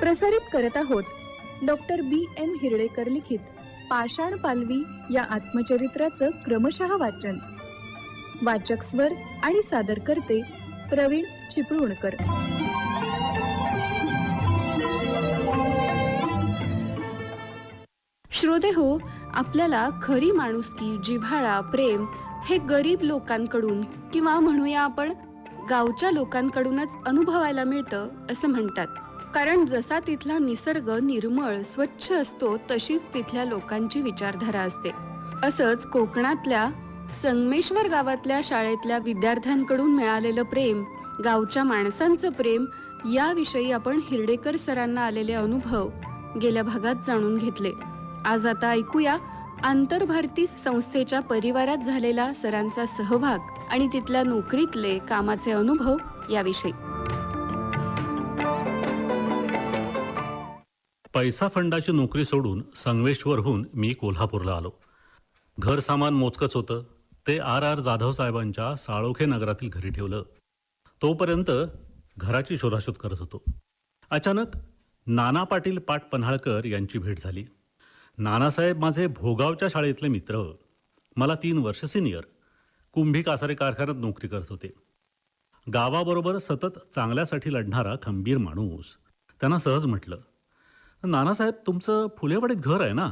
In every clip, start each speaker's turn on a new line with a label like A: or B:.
A: प्रसारित करत आहोत डॉक्टर B.M. हिरडेकर लिखित पाषाण पालवी या आत्मचरित्राचं क्रमशः वाचन. वाचक स्वर आणि सादर करते प्रवीण चिपळूणकर. श्रोते हो, आपल्याला खरी माणुसकी, जिव्हाळा, प्रेम हे गरीब लोकांकडून किंवा म्हणूया आपण गावच्या लोकांकडूनच अनुभवायला मिळतं असं म्हणतात. कारण जसा तिथला निसर्ग निर्मळ स्वच्छ असतो तशीच तिथल्या लोकांची विचारधारा असते. असंच कोकणातल्या संगमेश्वर गावातल्या शाळेतल्या विद्यार्थ्यांकडून मिळालेलं प्रेम, गावच्या माणसांचं प्रेम याविषयी आपण हिरडेकर सरांना आलेले अनुभव गेल्या भागात जाणून घेतले. आज आता ऐकूया आंतरभारती संस्थेच्या परिवारात झालेला सरांचा सहभाग आणि तिथल्या नोकरीतले कामाचे अनुभव याविषयी.
B: पैसा फंडाची नोकरी सोडून संगमेश्वरहून मी कोल्हापूरला आलो. घर सामान मोजकच होतं. ते R. जाधव साहेबांच्या साळोखे नगरातील घरी ठेवलं. तोपर्यंत घराची शोधाशोध करत होतो. अचानक नाना पाटील पाट पन्हाळकर यांची भेट झाली. नानासाहेब माझे भोगावच्या शाळेतले मित्र. मला 3 वर्ष सिनियर. कुंभी कासारे कारखान्यात नोकरी करत होते. गावाबरोबर सतत चांगल्यासाठी लढणारा खंबीर माणूस. त्यांना सहज म्हटलं, नानासाहेब तुमचं फुलेवाडीत घर आहे ना?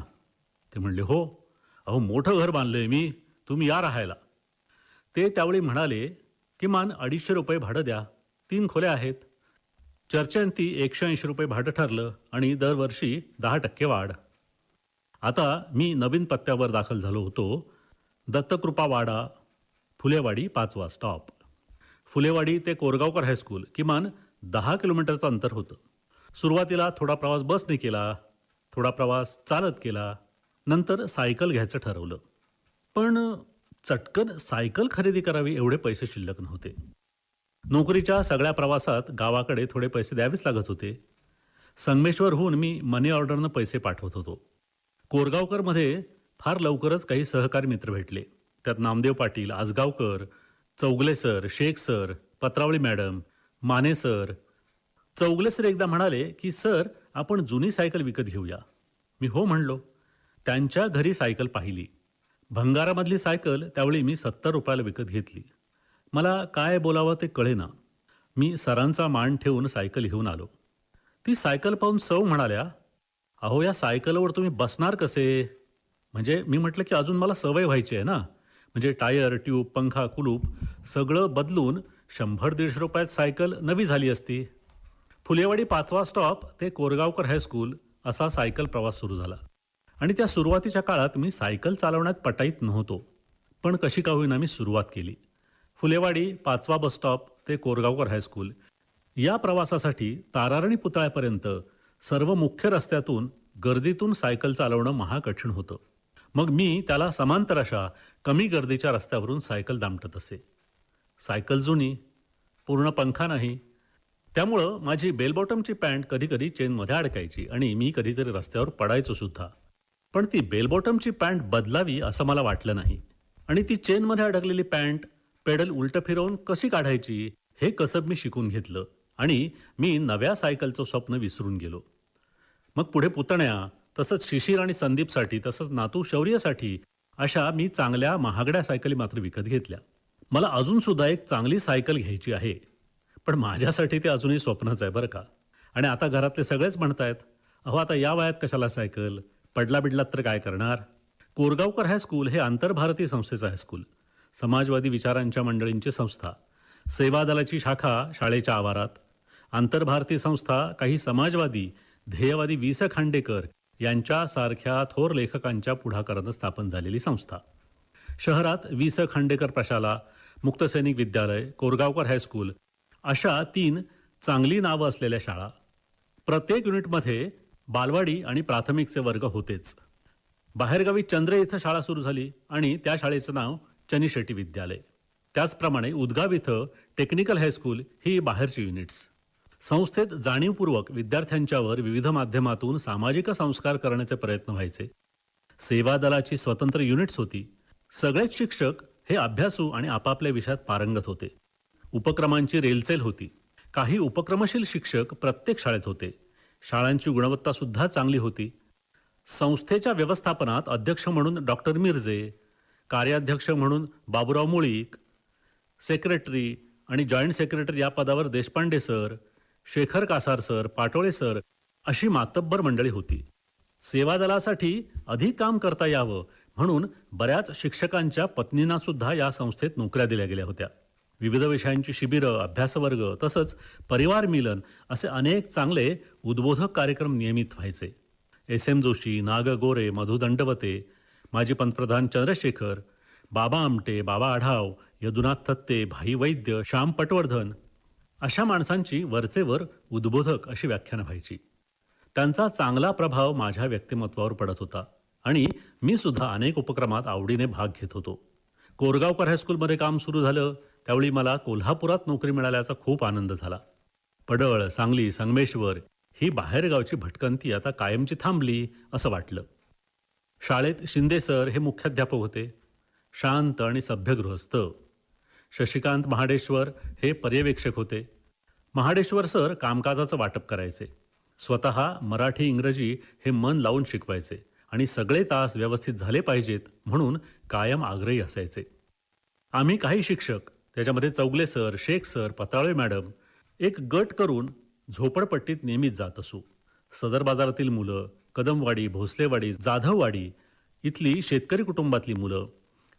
B: ते म्हणले, हो. अहो मोठं घर बांधलंय मी, तुम्ही या राहायला. ते त्यावेळी म्हणाले, किमान 250 रुपये भाडं द्या, 3 खोल्या आहेत. चर्चेंती 180 रुपये भाडं ठरलं आणि दरवर्षी 10% वाढ. आता मी नवीन पत्त्यावर दाखल झालो होतो. दत्तकृपा वाडा, फुलेवाडी 5वा स्टॉप. फुलेवाडी ते कोरगावकर हायस्कूल किमान 10 किलोमीटरचं अंतर होतं. सुरुवातीला थोडा प्रवास बसने केला, थोडा प्रवास चालत केला, नंतर सायकल घ्यायचं ठरवलं. पण चटकन सायकल खरेदी करावी एवढे पैसे शिल्लक नव्हते. नोकरीच्या सगळ्या प्रवासात गावाकडे थोडे पैसे द्यावेच लागत होते. संगमेश्वरहून मी मनी ऑर्डरनं पैसे पाठवत होतो. कोरगावकरमध्ये फार लवकरच काही सहकारी मित्र भेटले. त्यात Namdev Patil, Ajgaonkar, Chougule sir, Shaikh sir, Patravali madam, Mane sir. Chougule sir एकदा म्हणाले की सर आपण जुनी सायकल विकत घेऊया. मी हो म्हणलो. त्यांच्या घरी सायकल पाहिली. भंगारामधली सायकल त्यावेळी मी 70 रुपयाला विकत घेतली. मला काय बोलावं ते कळेना. मी सरांचा मान ठेवून सायकल घेऊन आलो. ती सायकल पाहून सौ म्हणाल्या, अहो या सायकलवर तुम्ही बसणार कसे? म्हणजे मी म्हटलं की अजून मला सवय व्हायची आहे ना. म्हणजे टायर, ट्यूब, पंखा, कुलूप सगळं बदलून 100-150 रुपयात सायकल नवी झाली असती. फुलेवाडी 5वा स्टॉप ते कोरगावकर हायस्कूल असा सायकल प्रवास सुरू झाला. आणि त्या सुरुवातीच्या काळात मी सायकल चालवण्यात पटाईत नव्हतो. पण कशी का होईना मी सुरुवात केली. फुलेवाडी 5वा बस स्टॉप ते कोरगावकर हायस्कूल या प्रवासासाठी ताराराणी पुतळ्यापर्यंत सर्व मुख्य रस्त्यातून गर्दीतून सायकल चालवणं महाकठीण होतं. मग मी त्याला समांतर अशा कमी गर्दीच्या रस्त्यावरून सायकल दामटत असे. सायकल जुनी, पूर्ण पंखा नाही. त्यामुळं माझी बेलबॉटमची पॅन्ट कधीकधी चेनमध्ये अडकायची आणि मी कधीतरी रस्त्यावर पडायचो सुद्धा. पण ती बेलबॉटमची पॅन्ट बदलावी असं मला वाटलं नाही. आणि ती चेनमध्ये अडकलेली पॅन्ट पेडल उलटं फिरवून कशी काढायची हे कसब मी शिकून घेतलं आणि मी नव्या सायकलचं स्वप्न विसरून गेलो. मग पुढे पुतण्या, तसंच शिशिर आणि संदीपसाठी, तसंच नातू शौर्यसाठी अशा मी चांगल्या महागड्या सायकली मात्र विकत घेतल्या. मला अजूनसुद्धा एक चांगली सायकल घ्यायची आहे. पण माझ्यासाठी ते अजूनही स्वप्नच आहे बरं का. आणि आता घरातले सगळेच म्हणतायत, अहो आता या वयात कशाला सायकल, पडला बिडलात तर काय करणार. कोरगावकर हायस्कूल हे आंतरभारती संस्थेचं हायस्कूल. समाजवादी विचारांच्या मंडळींची संस्था. सेवा दलाची शाखा शाळेच्या आवारात. आंतरभारती संस्था काही समाजवादी ध्येयवादी वि. स. खांडेकर यांच्यासारख्या थोर लेखकांच्या पुढाकारानं स्थापन झालेली संस्था. शहरात वि. स. खांडेकर प्रशाला, मुक्तसैनिक विद्यालय, कोरगावकर हायस्कूल अशा 3 चांगली नावं असलेल्या शाळा. प्रत्येक युनिटमध्ये बालवाडी आणि प्राथमिकचे वर्ग होतेच. बाहेरगावी चंद्रे इथं शाळा सुरू झाली आणि त्या शाळेचं नाव चनी शेट्टी विद्यालय. त्याचप्रमाणे उदगाव इथं टेक्निकल हायस्कूल ही बाहेरची युनिट्स. संस्थेत जाणीवपूर्वक विद्यार्थ्यांच्यावर विविध माध्यमातून सामाजिक संस्कार करण्याचे प्रयत्न व्हायचे. सेवा दलाची स्वतंत्र युनिट्स होती. सगळेच शिक्षक हे अभ्यासू आणि आपापल्या विषयात पारंगत होते. उपक्रमांची रेलचेल होती. काही उपक्रमशील शिक्षक प्रत्येक शाळेत होते. शाळांची गुणवत्तासुद्धा चांगली होती. संस्थेच्या व्यवस्थापनात अध्यक्ष म्हणून डॉक्टर मिरजे, कार्याध्यक्ष म्हणून बाबूराव मुळीक, सेक्रेटरी आणि जॉईंट सेक्रेटरी या पदावर Deshpande sir, Shekhar Kasar sir, Patole sir अशी मातब्बर मंडळी होती. सेवादलासाठी अधिक काम करता यावं म्हणून बऱ्याच शिक्षकांच्या पत्नींना सुद्धा या संस्थेत नोकऱ्या दिल्या गेल्या होत्या. विविध विषयांची शिबिरं, अभ्यासवर्ग तसंच परिवार मिलन असे अनेक चांगले उद्बोधक कार्यक्रम नियमित व्हायचे. एस.एम. जोशी, नाग गोरे, मधु दंडवते, माजी पंतप्रधान चंद्रशेखर, बाबा आमटे, बाबा आढाव, यदुनाथ थत्ते, भाई वैद्य, श्याम पटवर्धन अशा माणसांची वरचेवर उद्बोधक अशी व्याख्यानं व्हायची. त्यांचा चांगला प्रभाव माझ्या व्यक्तिमत्वावर पडत होता आणि मी सुद्धा अनेक उपक्रमात आवडीने भाग घेत होतो. कोरगावकर हायस्कूलमध्ये काम सुरू झालं त्यावेळी मला कोल्हापुरात नोकरी मिळाल्याचा खूप आनंद झाला. पडळ, सांगली, संगमेश्वर ही बाहेरगावची भटकंती आता कायमची थांबली असं वाटलं. शाळेत शिंदे सर हे मुख्याध्यापक होते. शांत आणि सभ्य गृहस्थ. शशिकांत महाडेश्वर हे पर्यवेक्षक होते. महाडेश्वर सर कामकाजाचं वाटप करायचे. स्वतः मराठी इंग्रजी हे मन लावून शिकवायचे आणि सगळे तास व्यवस्थित झाले पाहिजेत म्हणून कायम आग्रही असायचे. आम्ही काही शिक्षक त्याच्यामध्ये Chougule sir, Shaikh sir, Patrale madam एक गट करून झोपडपट्टीत नेहमीच जात असू. सदर बाजारातील मुलं, कदमवाडी, भोसलेवाडी, जाधववाडी इथली शेतकरी कुटुंबातली मुलं,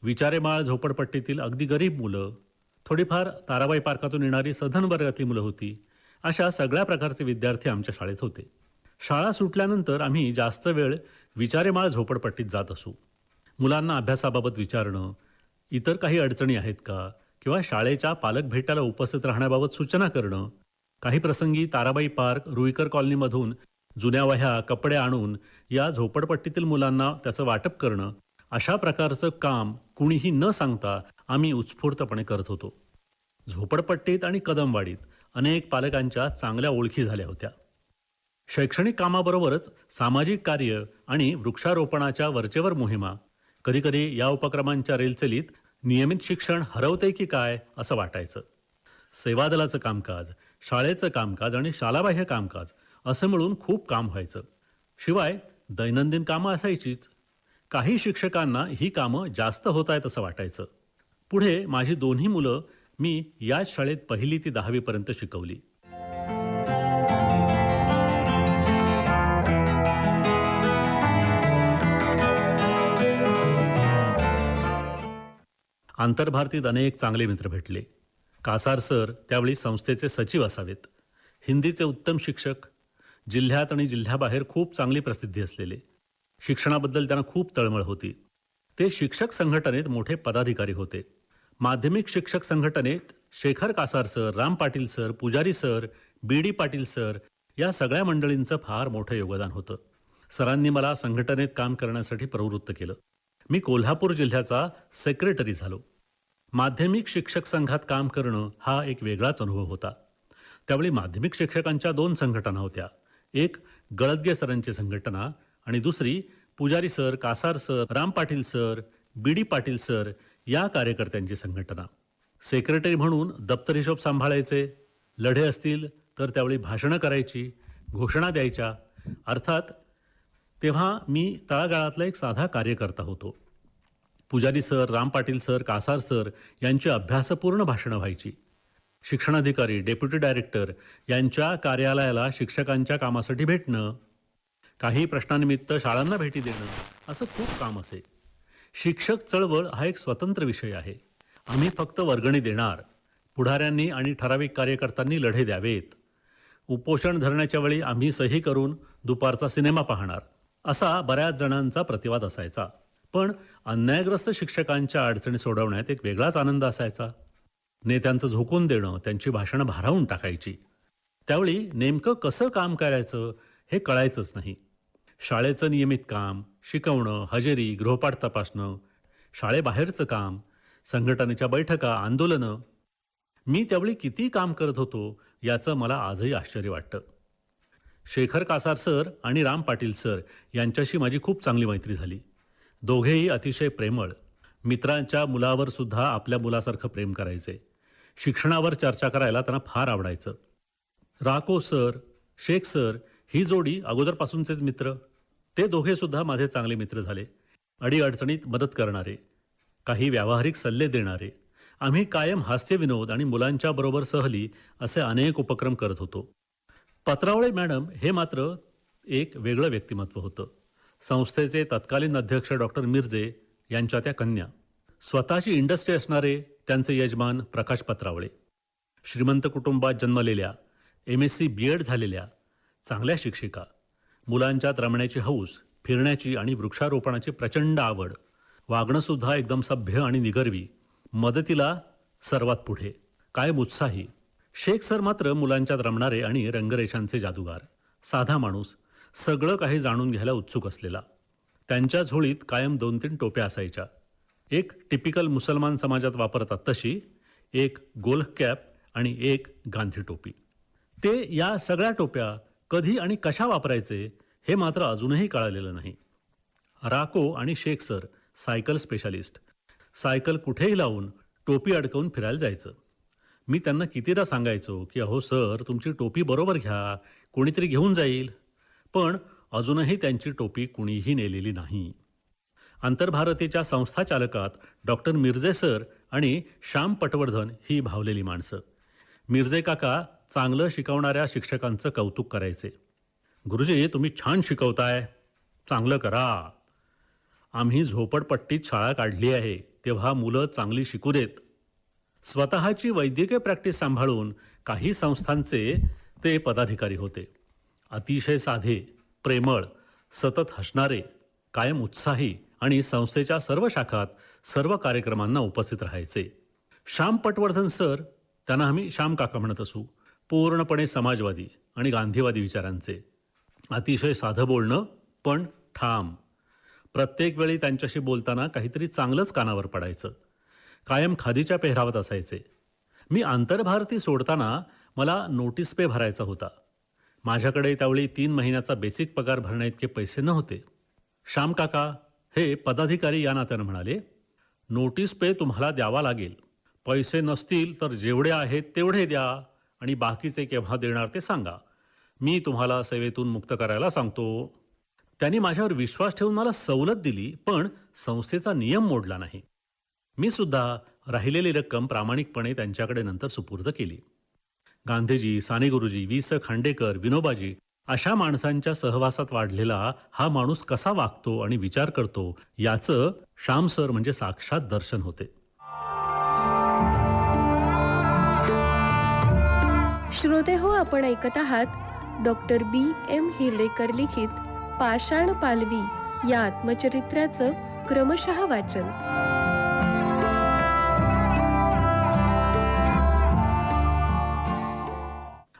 B: विचारेमाळ झोपडपट्टीतील अगदी गरीब मुलं, थोडीफार ताराबाई पार्कातून येणारी सधन वर्गातली मुलं होती. अशा सगळ्या प्रकारचे विद्यार्थी आमच्या शाळेत होते. शाळा सुटल्यानंतर आम्ही जास्त वेळ विचारेमाळ झोपडपट्टीत जात असू. मुलांना अभ्यासाबाबत विचारणं, इतर काही अडचणी आहेत का किंवा शाळेच्या पालक भेटायला उपस्थित राहण्याबाबत सूचना करणं, काही प्रसंगी ताराबाई पार्क, रुईकर कॉलनीमधून जुन्या वह्या, कपडे आणून या झोपडपट्टीतील मुलांना त्याचं वाटप करणं, अशा प्रकारचं काम कुणीही न सांगता आम्ही उत्स्फूर्तपणे करत होतो. झोपडपट्टीत आणि कदमवाडीत अनेक पालकांच्या चांगल्या ओळखी झाल्या होत्या. शैक्षणिक कामाबरोबरच सामाजिक कार्य आणि वृक्षारोपणाच्या वरचेवर मोहिमा, कधीकधी या उपक्रमांच्या रेलचलीत नियमित शिक्षण हरवते की काय असं वाटायचं. सेवादलाचं कामकाज, शाळेचं कामकाज आणि शालाबाह्य कामकाज असं मिळून खूप काम व्हायचं. शिवाय दैनंदिन कामं असायचीच. काही शिक्षकांना ही कामं जास्त होत आहेत असं वाटायचं. पुढे माझी दोन्ही मुलं मी याच शाळेत 1ली ते 10वी पर्यंत शिकवली. आंतरभारतीत अनेक चांगले मित्र भेटले. कासार सर त्यावेळी संस्थेचे सचिव असावेत. हिंदीचे उत्तम शिक्षक, जिल्ह्यात आणि जिल्ह्याबाहेर खूप चांगली प्रसिद्धी असलेले. शिक्षणाबद्दल त्यांना खूप तळमळ होती. ते शिक्षक संघटनेत मोठे पदाधिकारी होते. माध्यमिक शिक्षक संघटनेत शेखर कासार सर, राम पाटील सर, पुजारी सर, बी.डी. पाटील सर या सगळ्या मंडळींचं फार मोठं योगदान होतं. सरांनी मला संघटनेत काम करण्यासाठी प्रवृत्त केलं. मी कोल्हापूर जिल्ह्याचा सेक्रेटरी झालो. माध्यमिक शिक्षक संघात काम करणं हा एक वेगळाच अनुभव होता. त्यावेळी माध्यमिक शिक्षकांच्या 2 संघटना होत्या. एक गळदगे सरांची संघटना आणि दुसरी पुजारी sir, Kasar sir, Ram Patil sir, BD. Patil sir या कार्यकर्त्यांची संघटना. सेक्रेटरी म्हणून दप्तर हिशोब सांभाळायचे. लढे असतील तर त्यावेळी भाषणं करायची, घोषणा द्यायच्या. अर्थात तेव्हा मी तळागाळातला एक साधा कार्यकर्ता होतो. पुजारी sir, Ram Patil sir, Kasar sir यांची अभ्यासपूर्ण भाषणं व्हायची. शिक्षणाधिकारी, डेप्युटी डायरेक्टर यांच्या कार्यालयाला शिक्षकांच्या कामासाठी भेटणं, काही प्रश्नानिमित्त शाळांना भेटी देणं असं खूप काम असे. शिक्षक चळवळ हा एक स्वतंत्र विषय आहे. आम्ही फक्त वर्गणी देणार, पुढाऱ्यांनी आणि ठराविक कार्यकर्त्यांनी लढे द्यावेत. उपोषण धरण्याच्या वेळी आम्ही सही करून दुपारचा सिनेमा पाहणार असा बऱ्याच जणांचा प्रतिवाद असायचा. पण अन्यायग्रस्त शिक्षकांच्या अडचणी सोडवण्यात एक वेगळाच आनंद असायचा. नेत्यांचं झोकून देणं, त्यांची भाषणं भारावून टाकायची. त्यावेळी नेमकं कसं काम करायचं हे कळायचंच नाही. शाळेचं नियमित काम, शिकवणं, हजेरी, गृहपाठ तपासणं, शाळेबाहेरचं काम, संघटनेच्या बैठका, आंदोलनं, मी त्यावेळी किती काम करत होतो याचं मला आजही आश्चर्य वाटतं. शेखर कासार सर आणि राम पाटील सर यांच्याशी माझी खूप चांगली मैत्री झाली. दोघेही अतिशय प्रेमळ. मित्रांच्या मुलावर सुद्धा आपल्या मुलासारखं प्रेम करायचे. शिक्षणावर चर्चा करायला त्यांना फार आवडायचं. राको सर, शेख सर ही जोडी अगोदरपासूनचेच मित्र. ते दोघे सुद्धा माझे चांगले मित्र झाले. अडीअडचणीत मदत करणारे, काही व्यावहारिक सल्ले देणारे. आम्ही कायम हास्यविनोद आणि मुलांच्या बरोबर सहली असे अनेक उपक्रम करत होतो. पत्रावळे मॅडम हे मात्र एक वेगळं व्यक्तिमत्व होतं. संस्थेचे तत्कालीन अध्यक्ष डॉक्टर मिर्जे यांच्या त्या कन्या. स्वतःची इंडस्ट्री असणारे त्यांचे यजमान प्रकाश पत्रावळे. श्रीमंत कुटुंबात जन्मलेल्या, MSc BEd झालेल्या, चांगल्या शिक्षिका. मुलांच्यात रमण्याची हौस, फिरण्याची आणि वृक्षारोपणाची प्रचंड आवड. वागणंसुद्धा एकदम सभ्य आणि निगर्वी. मदतीला सर्वात पुढे, कायम उत्साही. शेख सर मात्र मुलांच्यात रमणारे आणि रंगरेषांचे जादूगार. साधा माणूस, सगळं काही जाणून घ्यायला उत्सुक असलेला. त्यांच्या झोळीत कायम 2-3 टोप्या असायच्या. एक टिपिकल मुसलमान समाजात वापरतात तशी, एक गोल्फ कॅप आणि एक गांधी टोपी. ते या सगळ्या टोप्या कधी आणि कशा वापरायचे हे मात्र अजूनही कळालेलं नाही. राको आणि Shaikh sir cycle specialist. Cycle कुठेही लावून टोपी अडकवून फिरायला जायचं. मी त्यांना कितीदा सांगायचो की अहो सर, तुमची टोपी बरोबर घ्या, कोणीतरी घेऊन जाईल. पण अजूनही त्यांची टोपी कुणीही नेलेली नाही. आंतरभारतीच्या संस्था चालकात डॉक्टर मिर्जे सर आणि श्याम पटवर्धन ही भावलेली माणसं. मिर्जे काका चांगलं शिकवणाऱ्या शिक्षकांचं कौतुक करायचे. गुरुजी, तुम्ही छान शिकवताय, चांगलं करा. आम्ही झोपडपट्टीत शाळा काढली आहे, तेव्हा मुलं चांगली शिकू देत. स्वतःची वैद्यकीय प्रॅक्टिस सांभाळून काही संस्थांचे ते पदाधिकारी होते. अतिशय साधे, प्रेमळ, सतत हसणारे, कायम उत्साही आणि संस्थेच्या सर्व शाखात सर्व कार्यक्रमांना उपस्थित राहायचे. श्याम पटवर्धन सर, त्यांना आम्ही श्याम काका म्हणत असू, पूर्णपणे समाजवादी आणि गांधीवादी विचारांचे. अतिशय साधं बोलणं, पण ठाम. प्रत्येक वेळी त्यांच्याशी बोलताना काहीतरी चांगलंच कानावर पडायचं. कायम खादीच्या पेहरावात असायचे. मी आंतरभारती सोडताना मला नोटीस पे भरायचा होता. माझ्याकडे त्यावेळी 3 महिन्याचा बेसिक पगार भरण्याइतके पैसे नव्हते. श्याम काका हे पदाधिकारी या नात्यानं म्हणाले, नोटीस पे तुम्हाला द्यावा लागेल. पैसे नसतील तर जेवढे आहेत तेवढे द्या आणि बाकीचे केव्हा देणार ते सांगा. मी तुम्हाला सेवेतून मुक्त करायला सांगतो. त्यांनी माझ्यावर विश्वास ठेवून मला सवलत दिली, पण संस्थेचा नियम मोडला नाही. मी सुद्धा राहिलेली रक्कम प्रामाणिकपणे त्यांच्याकडे नंतर सुपूर्द केली. गांधीजी, साने गुरुजी, वि.स. खांडेकर, विनोबाजी अशा माणसांच्या सहवासात वाढलेला हा माणूस कसा वागतो आणि विचार करतो याचं श्याम सर म्हणजे साक्षात दर्शन होते.
A: श्रोते हो, आपण ऐकत आहात डॉक्टर B.M. हिरडेकर लिखित पाषाण पालवी या आत्मचरित्राचं क्रमशः वाचन.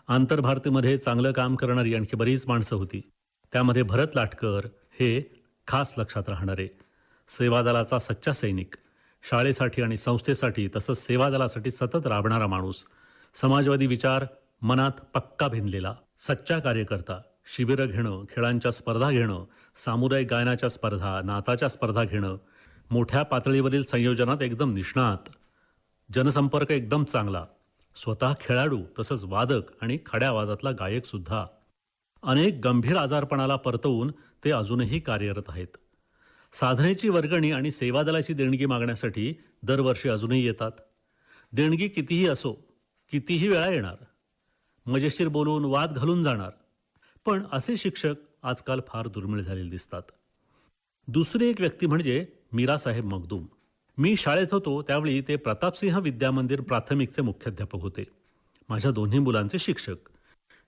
B: आंतरभारतीमध्ये चांगलं काम करणारी आणखी बरीच माणसं होती. त्यामध्ये भरत लाटकर हे खास लक्षात राहणारे. सेवादलाचा सच्चा सैनिक. शाळेसाठी आणि संस्थेसाठी तसंच सेवादलासाठी सतत राबणारा माणूस. समाजवादी विचार मनात पक्का भिनलेला. सच्चा कार्यकर्ता. शिबिरं घेणं, खेळांच्या स्पर्धा घेणं, सामुदायिक गायनाच्या स्पर्धा, नाताच्या स्पर्धा घेणं. मोठ्या पातळीवरील संयोजनात एकदम निष्णात. जनसंपर्क एकदम चांगला. स्वतः खेळाडू तसंच वादक आणि खड्या आवाजातला गायकसुद्धा. अनेक गंभीर आजारपणाला परतवून ते अजूनही कार्यरत आहेत. साधनेची वर्गणी आणि सेवादलाची देणगी मागण्यासाठी दरवर्षी अजूनही येतात. देणगी कितीही असो, कितीही वेळा येणार. मजेशीर बोलून वाद घालून जाणार. पण असे शिक्षक आजकाल फार दुर्मिळ झालेले दिसतात. दुसरी एक व्यक्ती म्हणजे मीरासाहेब मगदूम. मी शाळेत होतो त्यावेळी ते प्रतापसिंह विद्यामंदिर प्राथमिकचे मुख्याध्यापक होते. माझ्या दोन्ही मुलांचे शिक्षक.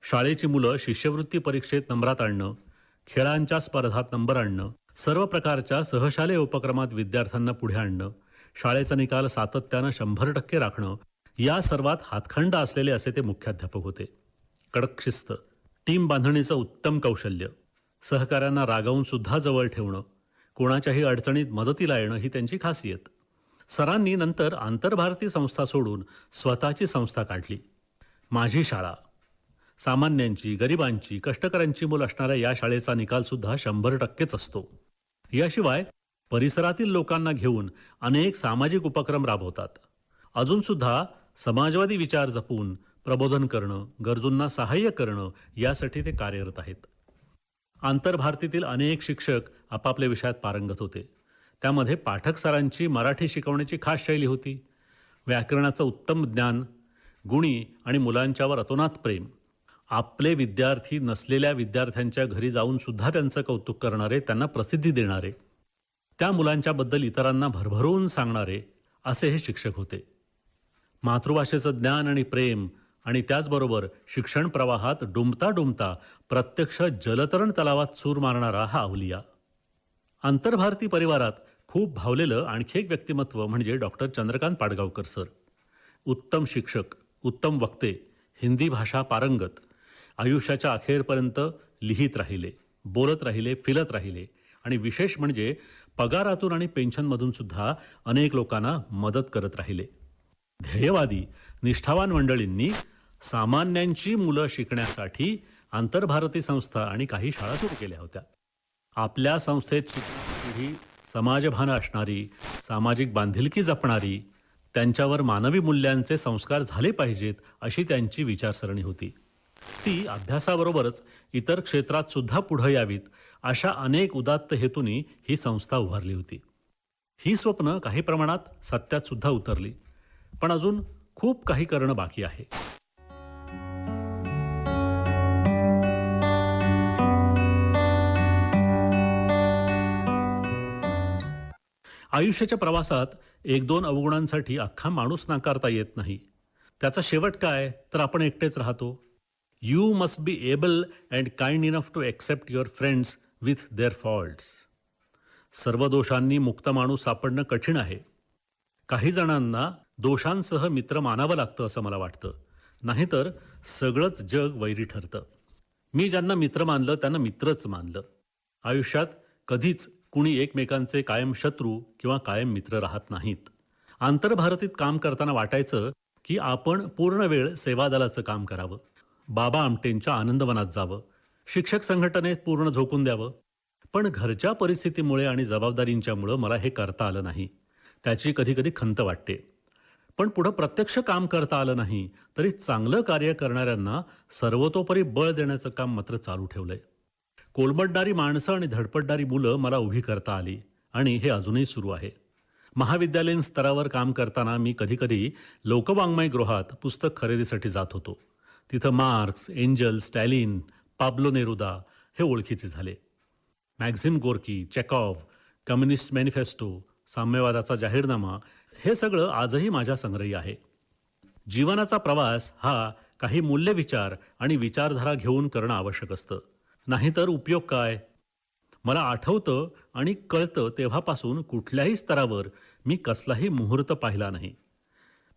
B: शाळेची मुलं शिष्यवृत्ती परीक्षेत नंबरात आणणं, खेळांच्या स्पर्धात नंबर आणणं, सर्व प्रकारच्या सहशालेय उपक्रमात विद्यार्थ्यांना पुढे आणणं, शाळेचा निकाल सातत्यानं 100% राखणं, या सर्वात हातखंडा असलेले असे ते मुख्याध्यापक होते. कडक शिस्त, टीम बांधणीचं उत्तम कौशल्य, सहकाऱ्यांना रागावून सुद्धा जवळ ठेवणं, कोणाच्याही अडचणीत मदतीला येणं ही त्यांची खासियत. सरांनी नंतर आंतरभारती संस्था सोडून स्वतःची संस्था काढली. माझी शाळा. सामान्यांची, गरिबांची, कष्टकऱ्यांची मुलं असणाऱ्या या शाळेचा निकालसुद्धा 100%च असतो. याशिवाय परिसरातील लोकांना घेऊन अनेक सामाजिक उपक्रम राबवतात. अजूनसुद्धा समाजवादी विचार जपून प्रबोधन करणं, गरजूंना सहाय्य करणं यासाठी ते कार्यरत आहेत. आंतरभारतीतील अनेक शिक्षक आपापल्या विषयात पारंगत होते. त्यामध्ये पाठक सरांची मराठी शिकवण्याची खास शैली होती. व्याकरणाचं उत्तम ज्ञान, गुणी आणि मुलांच्यावर अतोनात प्रेम. आपले विद्यार्थी नसलेल्या विद्यार्थ्यांच्या घरी जाऊन सुद्धा त्यांचं कौतुक करणारे, त्यांना प्रसिद्धी देणारे, त्या मुलांच्याबद्दल इतरांना भरभरून सांगणारे असे हे शिक्षक होते. मातृभाषेचं ज्ञान आणि प्रेम आणि त्याचबरोबर शिक्षण प्रवाहात डुंबता डुंबता प्रत्यक्ष जलतरण तलावात सूर मारणारा हा अवलिया. आंतरभारती परिवारात खूप भावलेलं आणखी एक व्यक्तिमत्व म्हणजे डॉक्टर चंद्रकांत पाडगावकर सर. उत्तम शिक्षक, उत्तम वक्ते, हिंदी भाषा पारंगत, आयुष्याच्या अखेरपर्यंत लिहित राहिले, बोलत राहिले, फिरत राहिले आणि विशेष म्हणजे पगारातून आणि पेन्शनमधून सुद्धा अनेक लोकांना मदत करत राहिले. ध्येयवादी, निष्ठावान मंडळींनी सामान्यांची मुलं शिकण्यासाठी आंतरभारती संस्था आणि काही शाळा सुरू केल्या होत्या. आपल्या संस्थेत शिकणारी पिढी समाजभान असणारी, सामाजिक बांधिलकी जपणारी, त्यांच्यावर मानवी मूल्यांचे संस्कार झाले पाहिजेत अशी त्यांची विचारसरणी होती. ती अभ्यासाबरोबरच इतर क्षेत्रात सुद्धा पुढे यावीत अशा अनेक उदात्त हेतूंनी ही संस्था उभारली होती. ही स्वप्न काही प्रमाणात सत्यात सुद्धा उतरली, पण अजून खूप काही करणं बाकी आहे. आयुष्याच्या प्रवासात एक दोन अवगुणांसाठी अख्खा माणूस नाकारता येत नाही. त्याचा शेवट काय तर आपण एकटेच राहतो. You must be able and kind enough to accept your friends with their faults. सर्व दोषांनी मुक्त माणूस सापडणं कठीण आहे. काही जणांना दोषांसह मित्र मानावं लागतं असं मला वाटतं, नाहीतर सगळंच जग वैरी ठरतं. मी ज्यांना मित्र मानलं त्यांना मित्रच मानलं. आयुष्यात कधीच कुणी एकमेकांचे कायम शत्रू किंवा कायम मित्र राहत नाहीत. आंतरभारतीत काम करताना वाटायचं की आपण पूर्ण वेळ सेवादलाचं काम करावं, बाबा आमटेंच्या आनंदवनात जावं, शिक्षक संघटनेत पूर्ण झोकून द्यावं. पण घरच्या परिस्थितीमुळे आणि जबाबदारींच्यामुळं मला हे करता आलं नाही. त्याची कधीकधी खंत वाटते. पण पुढं प्रत्यक्ष काम करता आलं नाही तरी चांगलं कार्य करणाऱ्यांना सर्वतोपरी बळ देण्याचं काम मात्र चालू ठेवलंय. कोलमडणारी माणसं आणि धडपडणारी मुलं मला उभी करता आली आणि हे अजूनही सुरू आहे. महाविद्यालयीन स्तरावर काम करताना मी कधीकधी लोकवाङ्मय गृहात पुस्तक खरेदीसाठी जात होतो. तिथं marks, angel, Stalin, Pablo Neruda हे ओळखीचे झाले. मॅक्झिम गोर्की, चेकॉव्ह, कम्युनिस्ट मॅनिफेस्टो, साम्यवादाचा जाहीरनामा हे सगळं आजही माझ्या संग्रही आहे. जीवनाचा प्रवास हा काही मूल्यविचार आणि विचारधारा घेऊन करणं आवश्यक असतं, नाहीतर उपयोग काय. मला आठवतं आणि कळतं तेव्हापासून कुठल्याही स्तरावर मी कसलाही मुहूर्त पाहिला नाही.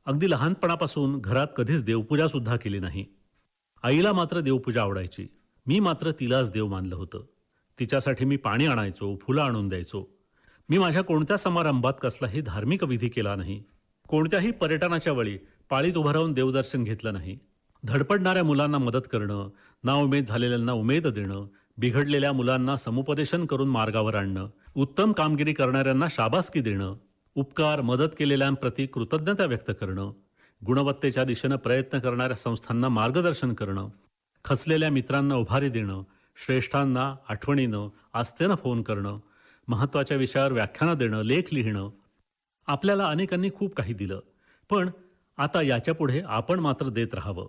B: अगदी लहानपणापासून घरात कधीच देवपूजा सुद्धा केली नाही. आईला मात्र देवपूजा आवडायची. मी मात्र तिलाच देव मानलं होतं. तिच्यासाठी मी पाणी आणायचो, फुलं आणून द्यायचो. मी माझ्या कोणत्या समारंभात कसलाही धार्मिक विधी केला नाही. कोणत्याही पर्यटनाच्या वेळी पाळीत उभं राहून देवदर्शन घेतलं नाही. धडपडणाऱ्या मुलांना मदत करणं, नाउमेद झालेल्यांना उमेद देणं, बिघडलेल्या मुलांना समुपदेशन करून मार्गावर आणणं, उत्तम कामगिरी करणाऱ्यांना शाबासकी देणं, उपकार मदत केलेल्यांप्रती कृतज्ञता व्यक्त करणं, गुणवत्तेच्या दिशेनं प्रयत्न करणाऱ्या संस्थांना मार्गदर्शन करणं, खचलेल्या मित्रांना उभारी देणं, श्रेष्ठांना आठवणीनं आस्थेनं फोन करणं, महत्त्वाच्या विषयावर व्याख्यानं देणं, लेख लिहिणं. आपल्याला अनेकांनी खूप काही दिलं, पण आता याच्यापुढे आपण मात्र देत राहावं.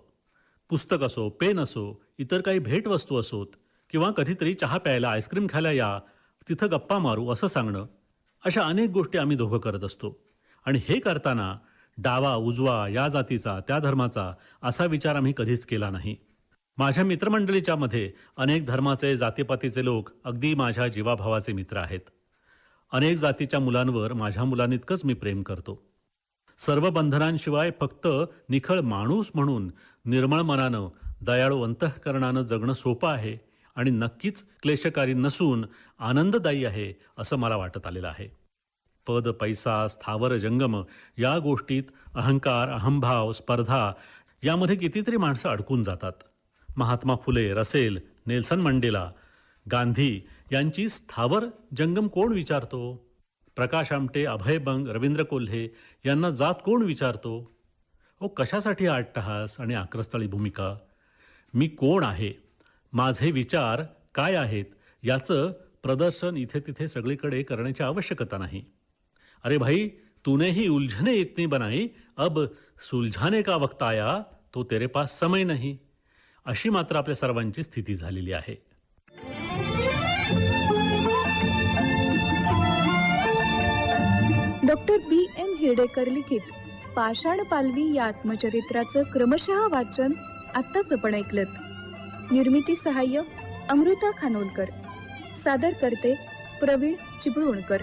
B: पुस्तक असो, पेन असो, इतर काही भेटवस्तू असोत किंवा कधीतरी चहा प्यायला, आईस्क्रीम खायला या, तिथं गप्पा मारू असं सांगणं, अशा अनेक गोष्टी आम्ही दोघं करत असतो. आणि हे करताना डावा उजवा, या जातीचा त्या धर्माचा असा विचार आम्ही कधीच केला नाही. माझ्या मित्रमंडळीच्या मध्ये अनेक धर्माचे, जातीपातीचे लोक अगदी माझ्या जीवाभावाचे मित्र आहेत. अनेक जातीच्या मुलांवर माझ्या मुलांइतकंच मी प्रेम करतो. सर्व बंधनांशिवाय फक्त निखळ माणूस म्हणून निर्मळ मनानं, दयाळू अंतःकरणानं जगणं सोपं आहे आणि नक्कीच क्लेशकारी नसून आनंददायी आहे असं मला वाटत आलेलं आहे. पद, पैसा, स्थावर जंगम या गोष्टीत अहंकार, अहंभाव, स्पर्धा यामध्ये कितीतरी माणसं अडकून जातात. महात्मा फुले, रसेल, नेल्सन मंडेला, गांधी यांची स्थावर जंगम कोण विचारतो? प्रकाश आमटे, अभय बंग, रवींद्र कोल्हे यांना जात कोण विचारतो? कशासाठी अट्टहास आणि आक्रस्ताळी भूमिका? मी कोण आहे, माझे विचार काय आहेत, याचं प्रदर्शन इथे तिथे सगळीकडे करण्याची आवश्यकता नाही. अरे भाई, तूने ही उलझने इतनी बनाई, अब सुलझाने का वक्त आया तो तेरे पास समय नहीं. अशी मात्र आपल्या सर्वांची स्थिती झालेली आहे.
C: Doctor B.M. हिरडेकर लिखित पाषाण पालवी या आत्मचरित्राचं क्रमशः वाचन आत्ताच आपण ऐकलत. निर्मिती सहाय्य अमृता खानोलकर. सादर करते प्रवीण चिपळूणकर.